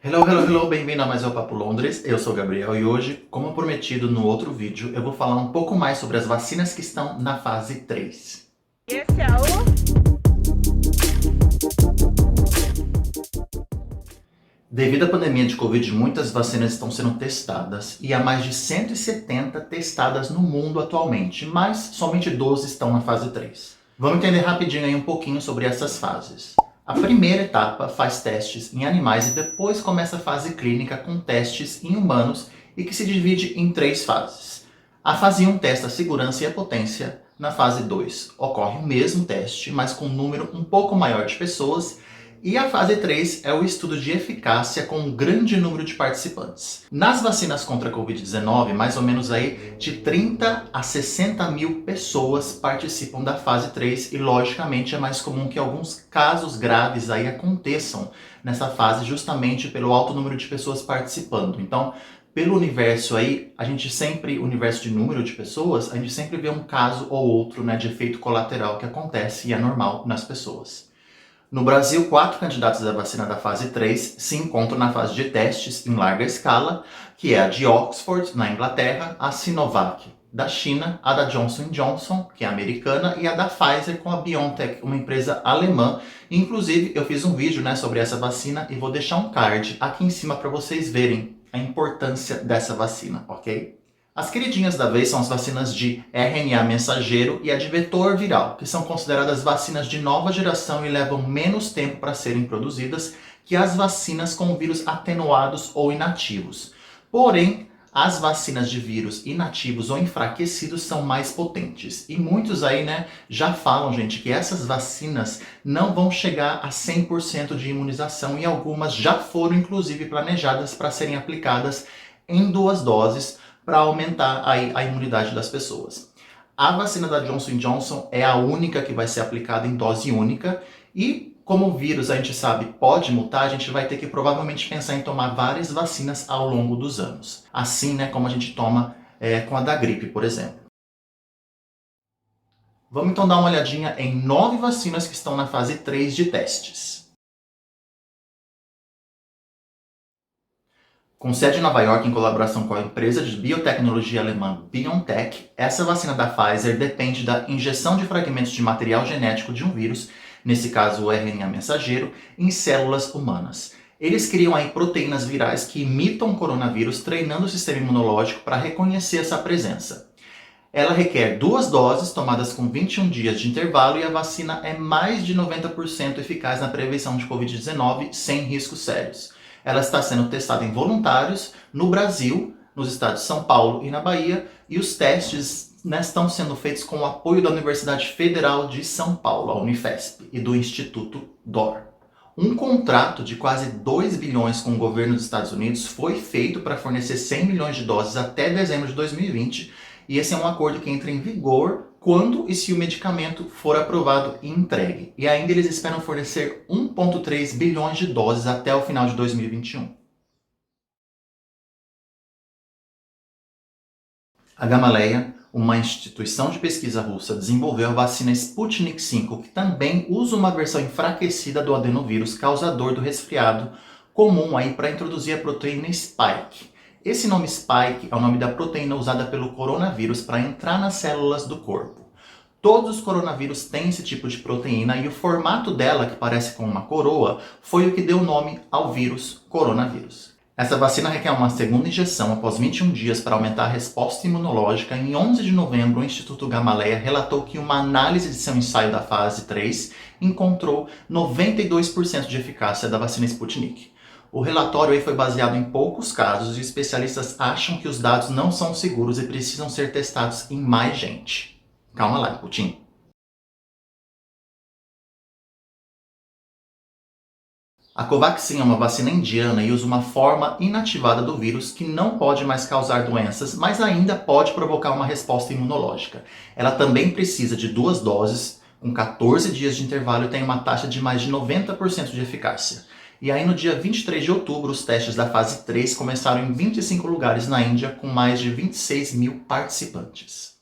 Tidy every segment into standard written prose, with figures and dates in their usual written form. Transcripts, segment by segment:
Hello, hello, hello, bem-vindo a mais um Papo Londres. Eu sou o Gabriel e hoje, como prometido no outro vídeo, eu vou falar um pouco mais sobre as vacinas que estão na fase 3. Esse é o Devido à pandemia de Covid, muitas vacinas estão sendo testadas e há mais de 170 testadas no mundo atualmente, mas somente 12 estão na fase 3. Vamos entender rapidinho aí um pouquinho sobre essas fases. A primeira etapa faz testes em animais e depois começa a fase clínica com testes em humanos e que se divide em 3 fases. A fase 1 testa a segurança e a potência. Na fase 2 ocorre o mesmo teste, mas com um número um pouco maior de pessoas. E a fase 3 é o estudo de eficácia com um grande número de participantes. Nas vacinas contra a Covid-19, mais ou menos aí de 30 a 60 mil pessoas participam da fase 3 e logicamente é mais comum que alguns casos graves aí aconteçam nessa fase justamente pelo alto número de pessoas participando. Então, pelo universo aí, universo de número de pessoas, a gente sempre vê um caso ou outro, né, de efeito colateral que acontece e é normal nas pessoas. No Brasil, 4 candidatos à vacina da fase 3 se encontram na fase de testes em larga escala, que é a de Oxford, na Inglaterra, a Sinovac, da China, a da Johnson Johnson, que é americana, e a da Pfizer com a BioNTech, uma empresa alemã. Inclusive, eu fiz um vídeo, né, sobre essa vacina e vou deixar um card aqui em cima para vocês verem a importância dessa vacina, ok? As queridinhas da vez são as vacinas de RNA mensageiro e a de vetor viral, que são consideradas vacinas de nova geração e levam menos tempo para serem produzidas que as vacinas com vírus atenuados ou inativos. Porém, as vacinas de vírus inativos ou enfraquecidos são mais potentes. E muitos aí, né, já falam, gente, que essas vacinas não vão chegar a 100% de imunização e algumas já foram, inclusive, planejadas para serem aplicadas em 2 doses para aumentar a imunidade das pessoas. A vacina da Johnson Johnson é a única que vai ser aplicada em dose única e como o vírus a gente sabe pode mutar, a gente vai ter que provavelmente pensar em tomar várias vacinas ao longo dos anos. Assim, né, como a gente toma com a da gripe, por exemplo. Vamos então dar uma olhadinha em 9 vacinas que estão na fase 3 de testes. Com sede em Nova York, em colaboração com a empresa de biotecnologia alemã BioNTech, essa vacina da Pfizer depende da injeção de fragmentos de material genético de um vírus, nesse caso o RNA mensageiro, em células humanas. Eles criam aí proteínas virais que imitam o coronavírus, treinando o sistema imunológico para reconhecer essa presença. Ela requer 2 doses, tomadas com 21 dias de intervalo, e a vacina é mais de 90% eficaz na prevenção de Covid-19 sem riscos sérios. Ela está sendo testada em voluntários no Brasil, nos estados de São Paulo e na Bahia, e os testes, né, estão sendo feitos com o apoio da Universidade Federal de São Paulo, a Unifesp, e do Instituto DOR. Um contrato de quase 2 bilhões com o governo dos Estados Unidos foi feito para fornecer 100 milhões de doses até dezembro de 2020, e esse é um acordo que entra em vigor quando e se o medicamento for aprovado e entregue. E ainda eles esperam fornecer 1,3 bilhões de doses até o final de 2021. A Gamaleya, uma instituição de pesquisa russa, desenvolveu a vacina Sputnik V, que também usa uma versão enfraquecida do adenovírus causador do resfriado, comum aí para introduzir a proteína Spike. Esse nome Spike é o nome da proteína usada pelo coronavírus para entrar nas células do corpo. Todos os coronavírus têm esse tipo de proteína e o formato dela, que parece com uma coroa, foi o que deu nome ao vírus coronavírus. Essa vacina requer uma segunda injeção após 21 dias para aumentar a resposta imunológica. Em 11 de novembro, o Instituto Gamaleya relatou que uma análise de seu ensaio da fase 3 encontrou 92% de eficácia da vacina Sputnik. O relatório aí foi baseado em poucos casos e especialistas acham que os dados não são seguros e precisam ser testados em mais gente. Calma lá, Putin. A Covaxin é uma vacina indiana e usa uma forma inativada do vírus que não pode mais causar doenças, mas ainda pode provocar uma resposta imunológica. Ela também precisa de 2 doses, com 14 dias de intervalo, e tem uma taxa de mais de 90% de eficácia. E aí no dia 23 de outubro, os testes da fase 3 começaram em 25 lugares na Índia, com mais de 26 mil participantes.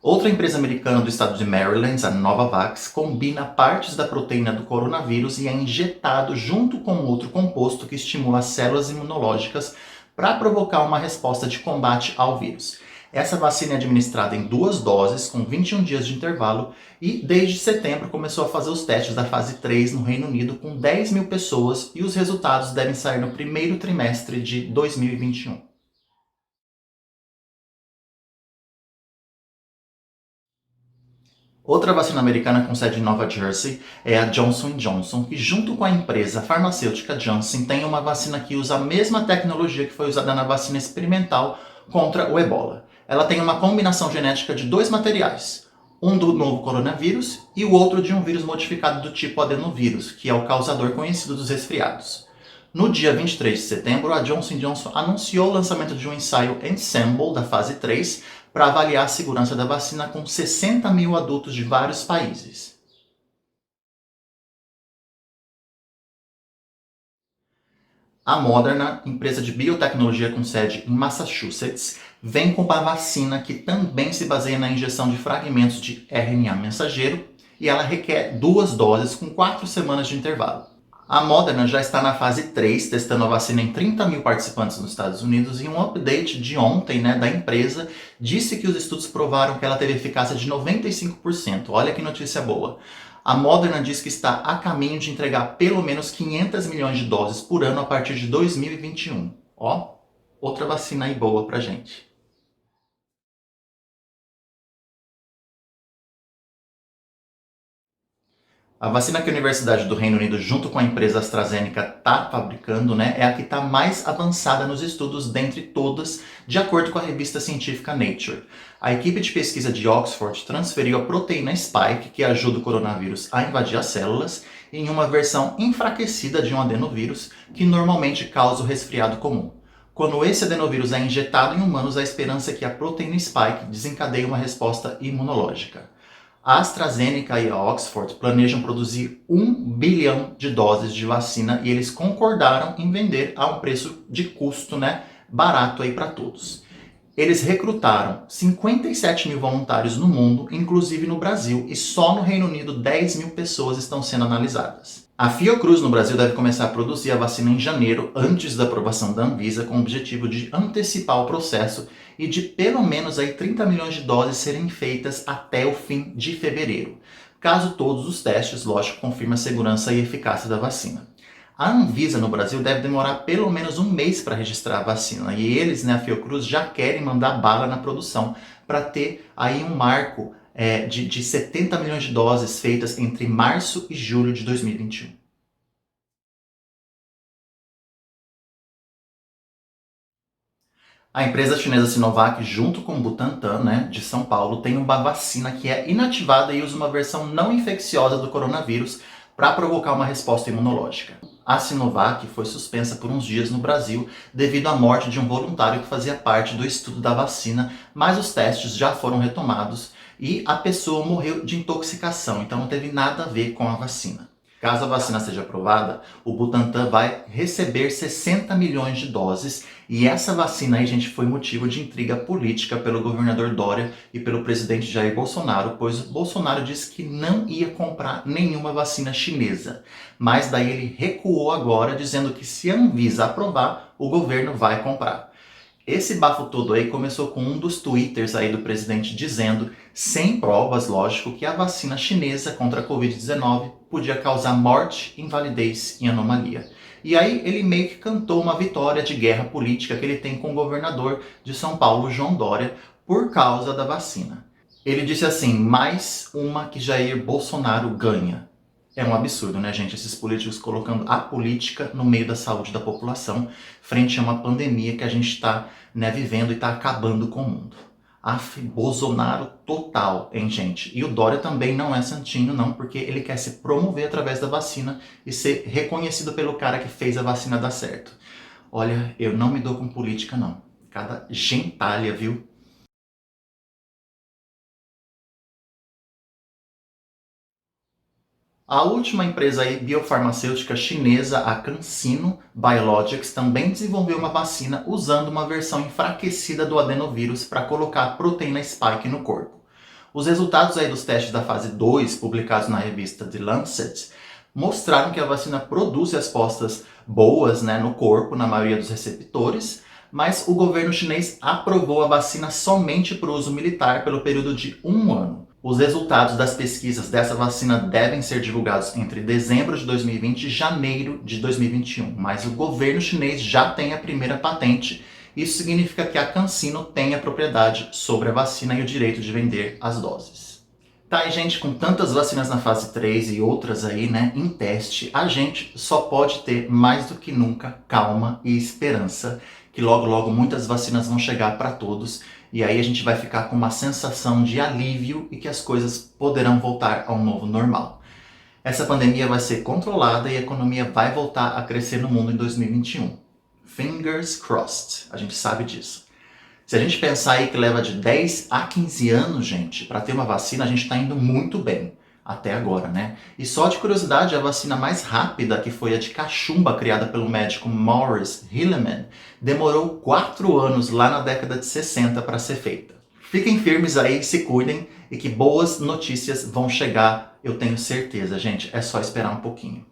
Outra empresa americana do estado de Maryland, a Novavax, combina partes da proteína do coronavírus e é injetado junto com outro composto que estimula as células imunológicas para provocar uma resposta de combate ao vírus. Essa vacina é administrada em 2 doses, com 21 dias de intervalo, e desde setembro começou a fazer os testes da fase 3 no Reino Unido com 10 mil pessoas e os resultados devem sair no primeiro trimestre de 2021. Outra vacina americana com sede em Nova Jersey é a Johnson Johnson, que junto com a empresa farmacêutica Janssen tem uma vacina que usa a mesma tecnologia que foi usada na vacina experimental contra o Ebola. Ela tem uma combinação genética de 2 materiais, um do novo coronavírus e o outro de um vírus modificado do tipo adenovírus, que é o causador conhecido dos resfriados. No dia 23 de setembro, a Johnson Johnson anunciou o lançamento de um ensaio Ensemble da fase 3 para avaliar a segurança da vacina com 60 mil adultos de vários países. A Moderna, empresa de biotecnologia com sede em Massachusetts, vem com uma vacina que também se baseia na injeção de fragmentos de RNA mensageiro e ela requer 2 doses com 4 semanas de intervalo. A Moderna já está na fase 3, testando a vacina em 30 mil participantes nos Estados Unidos, e um update de ontem, da empresa disse que os estudos provaram que ela teve eficácia de 95%. Olha que notícia boa. A Moderna diz que está a caminho de entregar pelo menos 500 milhões de doses por ano a partir de 2021. Ó, outra vacina aí boa pra gente. A vacina que a Universidade do Reino Unido, junto com a empresa AstraZeneca, está fabricando, é a que está mais avançada nos estudos dentre todas, de acordo com a revista científica Nature. A equipe de pesquisa de Oxford transferiu a proteína Spike, que ajuda o coronavírus a invadir as células, em uma versão enfraquecida de um adenovírus, que normalmente causa o resfriado comum. Quando esse adenovírus é injetado em humanos, a esperança é que a proteína Spike desencadeie uma resposta imunológica. A AstraZeneca e a Oxford planejam produzir 1 bilhão de doses de vacina e eles concordaram em vender a um preço de custo, barato aí para todos. Eles recrutaram 57 mil voluntários no mundo, inclusive no Brasil, e só no Reino Unido 10 mil pessoas estão sendo analisadas. A Fiocruz no Brasil deve começar a produzir a vacina em janeiro, antes da aprovação da Anvisa, com o objetivo de antecipar o processo e de pelo menos 30 milhões de doses serem feitas até o fim de fevereiro, caso todos os testes, lógico, confirmem a segurança e eficácia da vacina. A Anvisa no Brasil deve demorar pelo menos um mês para registrar a vacina e eles, a Fiocruz, já querem mandar bala na produção para ter aí um marco de 70 milhões de doses feitas entre março e julho de 2021. A empresa chinesa Sinovac, junto com o Butantan, de São Paulo, tem uma vacina que é inativada e usa uma versão não infecciosa do coronavírus para provocar uma resposta imunológica. A Sinovac foi suspensa por uns dias no Brasil devido à morte de um voluntário que fazia parte do estudo da vacina, mas os testes já foram retomados e a pessoa morreu de intoxicação, então não teve nada a ver com a vacina. Caso a vacina seja aprovada, o Butantan vai receber 60 milhões de doses e essa vacina aí, gente, foi motivo de intriga política pelo governador Dória e pelo presidente Jair Bolsonaro, pois o Bolsonaro disse que não ia comprar nenhuma vacina chinesa. Mas daí ele recuou agora, dizendo que se a Anvisa aprovar, o governo vai comprar. Esse bafo todo aí começou com um dos twitters aí do presidente dizendo, sem provas, lógico, que a vacina chinesa contra a Covid-19 podia causar morte, invalidez e anomalia. E aí ele meio que cantou uma vitória de guerra política que ele tem com o governador de São Paulo, João Dória, por causa da vacina. Ele disse assim, mais uma que Jair Bolsonaro ganha. É um absurdo, gente? Esses políticos colocando a política no meio da saúde da população, frente a uma pandemia que a gente está vivendo e está acabando com o mundo. Bolsonaro total, hein, gente? E o Dória também não é santinho, não, porque ele quer se promover através da vacina e ser reconhecido pelo cara que fez a vacina dar certo. Olha, eu não me dou com política, não. Cada gentalha, viu? A última empresa aí, biofarmacêutica chinesa, a CanSino Biologics, também desenvolveu uma vacina usando uma versão enfraquecida do adenovírus para colocar a proteína Spike no corpo. Os resultados aí dos testes da fase 2, publicados na revista The Lancet, mostraram que a vacina produz respostas boas, né, no corpo, na maioria dos receptores, mas o governo chinês aprovou a vacina somente para o uso militar pelo período de 1 ano. Os resultados das pesquisas dessa vacina devem ser divulgados entre dezembro de 2020 e janeiro de 2021, mas o governo chinês já tem a primeira patente. Isso significa que a CanSino tem a propriedade sobre a vacina e o direito de vender as doses. Tá, e gente, com tantas vacinas na fase 3 e outras aí, né, em teste, a gente só pode ter mais do que nunca calma e esperança que logo logo muitas vacinas vão chegar para todos e aí a gente vai ficar com uma sensação de alívio e que as coisas poderão voltar ao novo normal. Essa pandemia vai ser controlada e a economia vai voltar a crescer no mundo em 2021. Fingers crossed, a gente sabe disso. Se a gente pensar aí que leva de 10 a 15 anos, gente, para ter uma vacina, a gente está indo muito bem até agora, né? E só de curiosidade, a vacina mais rápida, que foi a de cachumba, criada pelo médico Maurice Hilleman, demorou 4 anos lá na década de 60 para ser feita. Fiquem firmes aí, se cuidem e que boas notícias vão chegar, eu tenho certeza, gente. É só esperar um pouquinho.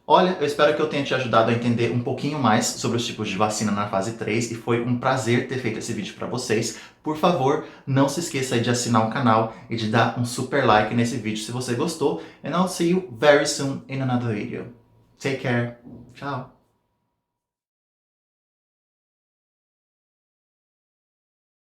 Olha, eu espero que eu tenha te ajudado a entender um pouquinho mais sobre os tipos de vacina na fase 3 e foi um prazer ter feito esse vídeo para vocês. Por favor, não se esqueça aí de assinar o canal e de dar um super like nesse vídeo se você gostou. And I'll see you very soon in another video. Take care. Tchau.